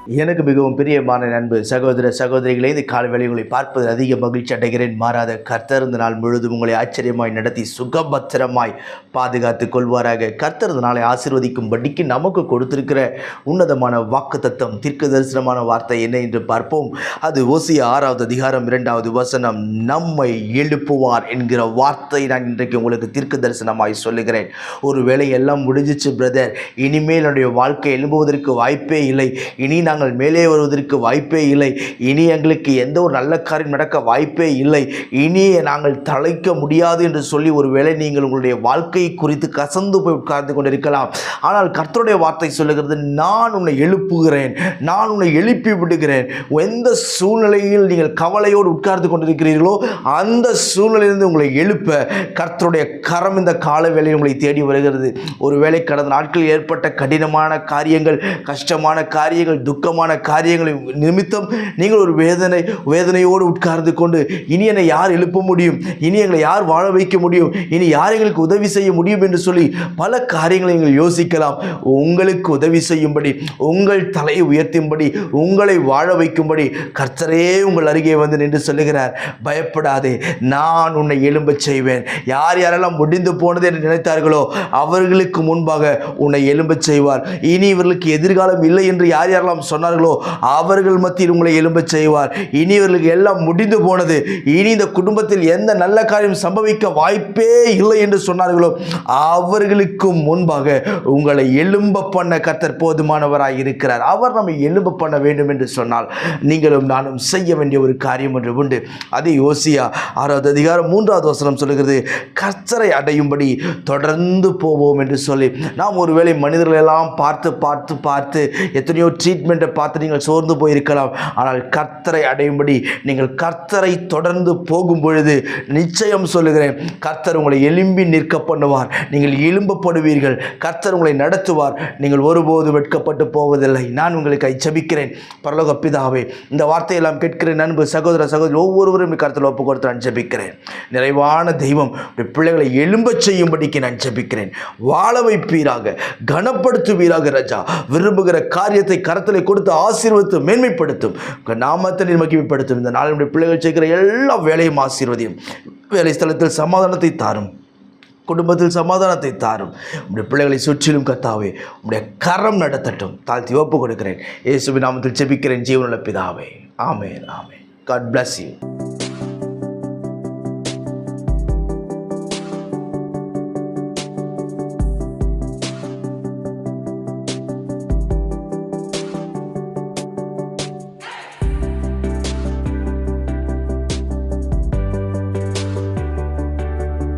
எனக்கு மிகவும் பிரியமான நண்பு சகோதர சகோதரிகளை இந்த கால வேளைகளை பார்ப்பது அதிக மகிழ்ச்சி அடைகிறேன். மாறாத கர்த்தர் இந்த நாள் முழுவதும் உங்களை ஆச்சரியமாய் நடத்தி சுகபத்திரமாய் பாதுகாத்து கொள்வாராக. கர்த்தர் இந்த நாளை ஆசீர்வதிக்கும்படிக்கு நமக்கு கொடுத்திருக்கிற உன்னதமான வாக்குத்தத்தம் தீர்க்க தரிசனமான வார்த்தை என்ன என்று பார்ப்போம். அது ஓசியா 6வது அதிகாரம் 2வது வசனம், நம்மை எழுப்புவார் என்கிற வார்த்தை நான் இன்றைக்கு உங்களுக்கு தீர்க்க தரிசனமாய் சொல்லுகிறேன். ஒரு வேளை எல்லாம் முடிஞ்சிச்சு பிரதர், இனிமேல் என்னுடைய வாழ்க்கை எழும்புவதற்கு வாய்ப்பே இல்லை, இனி நாங்கள் மேலே வருவதற்கு வாய்ப்பே இல்லை, இனி எங்களுக்கு எந்த ஒரு நல்ல காரியம் நடக்க வாய்ப்பே இல்லை, இனி நாங்கள் தழைக்க முடியாது என்று சொல்லி ஒருவேளை நீங்கள் உங்களுடைய வாழ்க்கையை குறித்து கசந்து போய் உட்கார்ந்து கொண்டிருக்கலாம். ஆனால் கர்த்தருடைய வார்த்தை சொல்லுகிறது, நான் உன்னை எழுப்புகிறேன், நான் உன்னை எழுப்பி விடுகிறேன். எந்த சூழ்நிலையில் நீங்கள் கவலையோடு உட்கார்ந்து கொண்டிருக்கிறீர்களோ அந்த சூழ்நிலையிலிருந்து உங்களை எழுப்ப கர்த்தருடைய கரம் இந்த கால வேளையில் உங்களை தேடி வருகிறது. ஒருவேளை கடந்த நாட்களில் ஏற்பட்ட கடினமான காரியங்கள், கஷ்டமான காரியங்கள், துக்கமான காரியங்களை நிமித்தம் நீங்கள் ஒரு வேதனையோடு உட்கார்ந்து கொண்டு இனி என்னை யார் எழுப்ப முடியும், இனி எங்களை யார் வாழ வைக்க முடியும், இனி யார் எங்களுக்கு உதவி செய்ய முடியும் என்று சொல்லி பல காரியங்களை நீங்கள் யோசிக்கலாம். உங்களுக்கு உதவி செய்யும்படி, உங்கள் தலையை உயர்த்தும்படி, உங்களை வாழ வைக்கும்படி கர்த்தரே உங்கள் அருகே வந்து நின்று சொல்லுகிறார், பயப்படாதே, நான் உன்னை எழும்பச் செய்வேன். யார் யாரெல்லாம் முடிந்து போனது என்று நினைத்தார்களோ அவர்களுக்கு முன்பாக உன்னை எழும்பச் செய்வார். இனி இவர்களுக்கு எதிர்காலம் இல்லை என்று யார் யாரெல்லாம் சொன்னார்களோ அவர்கள் மத்தியில் உங்களை எழும்பச் செய்வார். இனி இவர்களுக்கு எல்லாம் முடிந்து போனது, இனி இந்த குடும்பத்தில் எந்த நல்ல காரியம் சம்பவிக்க வாய்ப்பே இல்லை என்று சொன்னார்களோ அவர்களுக்கு முன்பாக உங்களை எழும்ப பண்ண கர்த்தர் போதுமானவராய் இருக்கிறார். அவர் நம்மை எழும்ப பண்ண வேண்டும் என்று சொன்னால் நீங்களும் நானும் செய்ய வேண்டிய ஒரு காரியம் ஒன்று உண்டு. அதை ஓசியா 6வது அதிகாரம் 3வது வசனம் சொல்லுகிறது, கர்த்தரை அடையும்படி தொடர்ந்து போவோம் என்று சொல்லி. நாம் ஒருவேளை மனிதர்கள் எல்லாம் பார்த்து பார்த்து பார்த்து எத்தனையோ ட்ரீட்மெண்ட்டை பார்த்து நீங்கள் சோர்ந்து போயிருக்கலாம். ஆனால் கர்த்தரை அடையும்படி நீங்கள் கர்த்தரை தொடர்ந்து போகும் பொழுது நிச்சயம் சொல்லுகிறேன், கர்த்தர் உங்களை எழும்பி நிற்க பண்ணுவார். நீங்கள் எழும்பப்படுவீர்கள், கர்த்தர் உங்களை நடத்துவார். நீங்கள் ஒருபோது வெட்கப்பட்டு போவதில்லை. நான் உங்களுக்கு ஜெபிக்கிறேன். பரலோக பிதாவே, இந்த வார்த்தையெல்லாம் கேட்கிறேன் நண்பு சகோதர சகோதரி ஒவ்வொருவரும் கர்த்தர் ஒப்பு கொடுத்து நான் ஜெபிக்கிறேன். நிறைவான தெய்வம் பிள்ளைகளை எழும்பச் செய்யும்படிக்கு நான் ஜெபிக்கிறேன். வாழ வைப்பீராக, கனப்படுத்துவீராக ராஜா. விரும்புகிற காரியத்தை கரத்திலே கொடுத்து ஆசீர்வதித்து மேன்மைப்படுத்தும், நாமத்தை மகிமைப்படுத்தும். இந்த நாளினுடைய பிள்ளைகள் செய்கிற எல்லா வேலையும் ஆசீர்வதியும். வேலை ஸ்தலத்தில் சமாதானத்தை தாரும், குடும்பத்தில் சமாதானத்தை தாரும். உங்களுடைய பிள்ளைகளை சுற்றிலும் கர்த்தாவே உங்களுடைய கரம் நடத்தட்டும். தாழ்த்தி ஒப்பு கொடுக்கிறேன். இயேசுவின் நாமத்தில் ஜெபிக்கிறேன் ஜீவனுள்ள பிதாவே. ஆமென், ஆமென். God bless you.